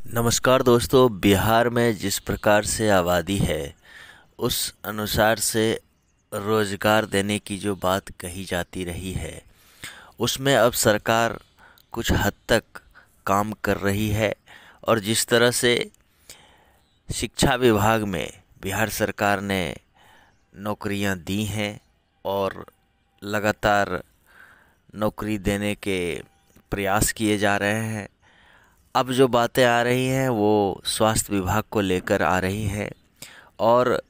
नमस्कार दोस्तों। बिहार में जिस प्रकार से आबादी है उस अनुसार से रोज़गार देने की जो बात कही जाती रही है उसमें अब सरकार कुछ हद तक काम कर रही है। और जिस तरह से शिक्षा विभाग में बिहार सरकार ने नौकरियां दी हैं और लगातार नौकरी देने के प्रयास किए जा रहे हैं। अब जो बातें आ रही हैं वो स्वास्थ्य विभाग को लेकर आ रही हैं और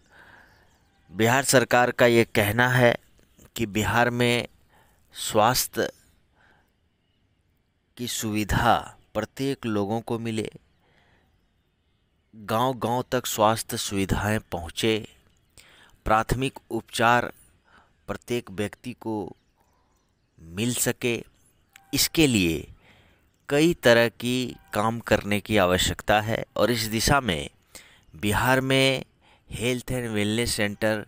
बिहार सरकार का ये कहना है कि बिहार में स्वास्थ्य की सुविधा प्रत्येक लोगों को मिले, गांव-गांव तक स्वास्थ्य सुविधाएं पहुंचे, प्राथमिक उपचार प्रत्येक व्यक्ति को मिल सके। इसके लिए कई तरह की काम करने की आवश्यकता है और इस दिशा में बिहार में हेल्थ एंड वेलनेस सेंटर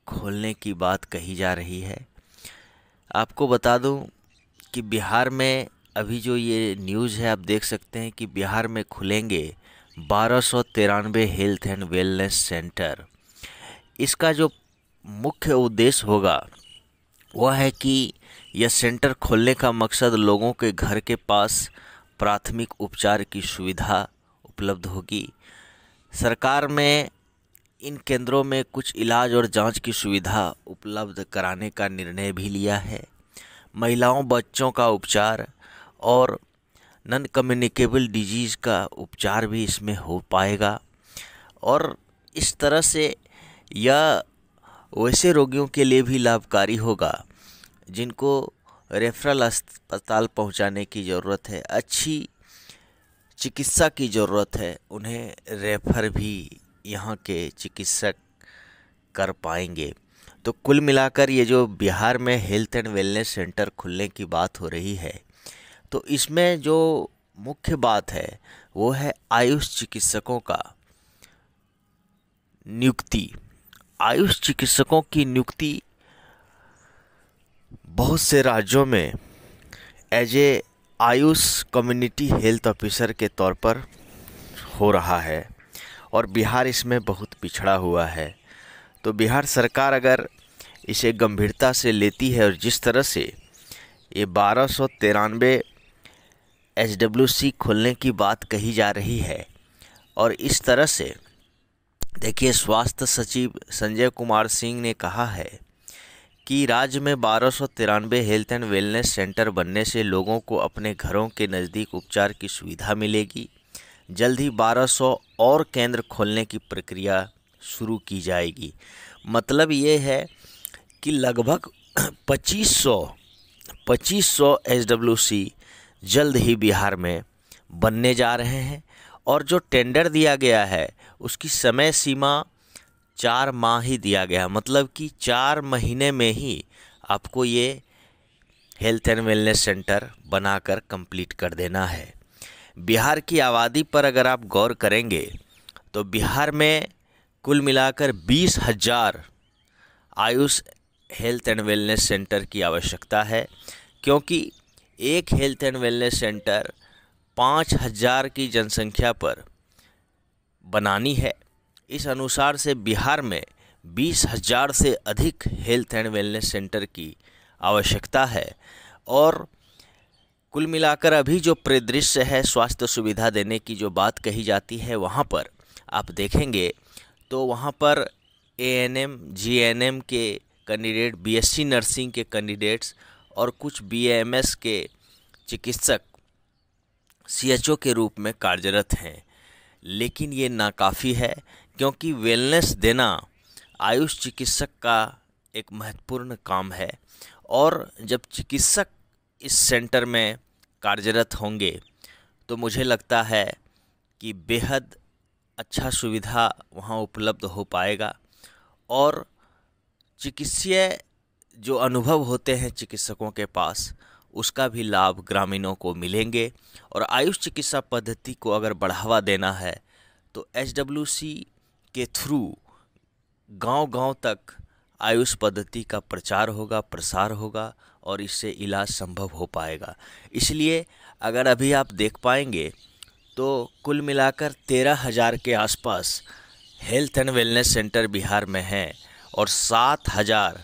खोलने की बात कही जा रही है। आपको बता दूं कि बिहार में अभी जो ये न्यूज़ है आप देख सकते हैं कि बिहार में खुलेंगे 1293 हेल्थ एंड वेलनेस सेंटर। इसका जो मुख्य उद्देश्य होगा वह है कि यह सेंटर खोलने का मकसद लोगों के घर के पास प्राथमिक उपचार की सुविधा उपलब्ध होगी। सरकार में इन केंद्रों में कुछ इलाज और जांच की सुविधा उपलब्ध कराने का निर्णय भी लिया है। महिलाओं बच्चों का उपचार और नॉन कम्युनिकेबल डिजीज़ का उपचार भी इसमें हो पाएगा और इस तरह से यह वैसे रोगियों के लिए भी लाभकारी होगा जिनको रेफरल अस्पताल पहुंचाने की ज़रूरत है, अच्छी चिकित्सा की ज़रूरत है, उन्हें रेफर भी यहाँ के चिकित्सक कर पाएंगे। तो कुल मिलाकर ये जो बिहार में हेल्थ एंड वेलनेस सेंटर खुलने की बात हो रही है तो इसमें जो मुख्य बात है वो है आयुष चिकित्सकों का नियुक्ति। आयुष चिकित्सकों की नियुक्ति बहुत से राज्यों में as a AYUSH community health officer के तौर पर हो रहा है और बिहार इसमें बहुत पिछड़ा हुआ है। तो बिहार सरकार अगर इसे गंभीरता से लेती है और जिस तरह से ये 1293 HWC खोलने की बात कही जा रही है और इस तरह से देखिए, स्वास्थ्य सचिव संजय कुमार सिंह ने कहा है कि राज्य में 1293 हेल्थ एंड वेलनेस सेंटर बनने से लोगों को अपने घरों के नज़दीक उपचार की सुविधा मिलेगी। जल्द ही 1200 और केंद्र खोलने की प्रक्रिया शुरू की जाएगी। मतलब ये है कि लगभग 2500 HWC जल्द ही बिहार में बनने जा रहे हैं और जो टेंडर दिया गया है उसकी समय सीमा 4 माह ही दिया गया। मतलब कि 4 महीने में ही आपको ये हेल्थ एंड वेलनेस सेंटर बनाकर कंप्लीट कर देना है। बिहार की आबादी पर अगर आप गौर करेंगे तो बिहार में कुल मिलाकर 20,000 Ayush health and wellness centre की आवश्यकता है, क्योंकि एक हेल्थ एंड वेलनेस सेंटर 5,000 की जनसंख्या पर बनानी है। इस अनुसार से बिहार में 20,000 से अधिक हेल्थ एंड वेलनेस सेंटर की आवश्यकता है और कुल मिलाकर अभी जो परिदृश्य है स्वास्थ्य सुविधा देने की जो बात कही जाती है वहाँ पर आप देखेंगे तो वहाँ पर ANM GNM के कैंडिडेट, BSc नर्सिंग के कैंडिडेट्स और कुछ BAMS के चिकित्सक CHO के रूप में कार्यरत हैं। लेकिन ये नाकाफ़ी है, क्योंकि वेलनेस देना आयुष चिकित्सक का एक महत्वपूर्ण काम है और जब चिकित्सक इस सेंटर में कार्यरत होंगे तो मुझे लगता है कि बेहद अच्छा सुविधा वहाँ उपलब्ध हो पाएगा और चिकित्सीय जो अनुभव होते हैं चिकित्सकों के पास उसका भी लाभ ग्रामीणों को मिलेंगे। और आयुष चिकित्सा पद्धति को अगर बढ़ावा देना है तो HWC के थ्रू गांव-गांव तक आयुष पद्धति का प्रचार होगा, प्रसार होगा और इससे इलाज संभव हो पाएगा। इसलिए अगर अभी आप देख पाएंगे तो कुल मिलाकर 13,000 के आसपास health and wellness centre Bihar में हैं और 7,000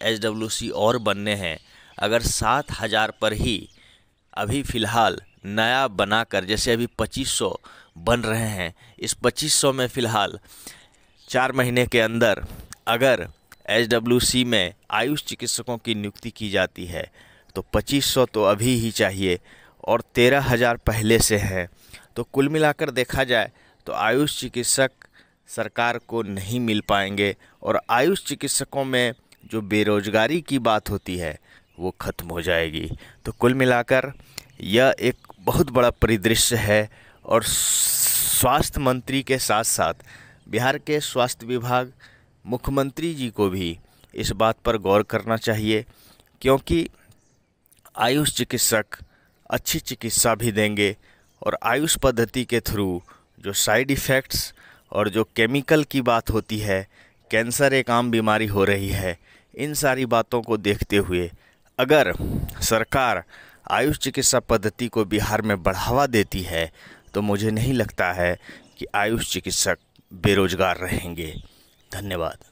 HWC और बनने हैं। अगर 7,000 पर ही अभी फ़िलहाल नया बनाकर, जैसे अभी 2500 बन रहे हैं, इस 2500 में फ़िलहाल 4 महीने के अंदर अगर HWC में आयुष चिकित्सकों की नियुक्ति की जाती है तो 2500 तो अभी ही चाहिए और 13,000 पहले से हैं। तो कुल मिलाकर देखा जाए तो आयुष चिकित्सक सरकार को नहीं मिल पाएंगे और आयुष चिकित्सकों में जो बेरोजगारी की बात होती है वो ख़त्म हो जाएगी। तो कुल मिलाकर यह एक बहुत बड़ा परिदृश्य है और स्वास्थ्य मंत्री के साथ साथ बिहार के स्वास्थ्य विभाग, मुख्यमंत्री जी को भी इस बात पर गौर करना चाहिए, क्योंकि आयुष चिकित्सक अच्छी चिकित्सा भी देंगे और आयुष पद्धति के थ्रू जो साइड इफ़ेक्ट्स और जो केमिकल की बात होती है, कैंसर एक आम बीमारी हो रही है, इन सारी बातों को देखते हुए अगर सरकार आयुष चिकित्सा पद्धति को बिहार में बढ़ावा देती है तो मुझे नहीं लगता है कि आयुष चिकित्सक बेरोजगार रहेंगे। धन्यवाद।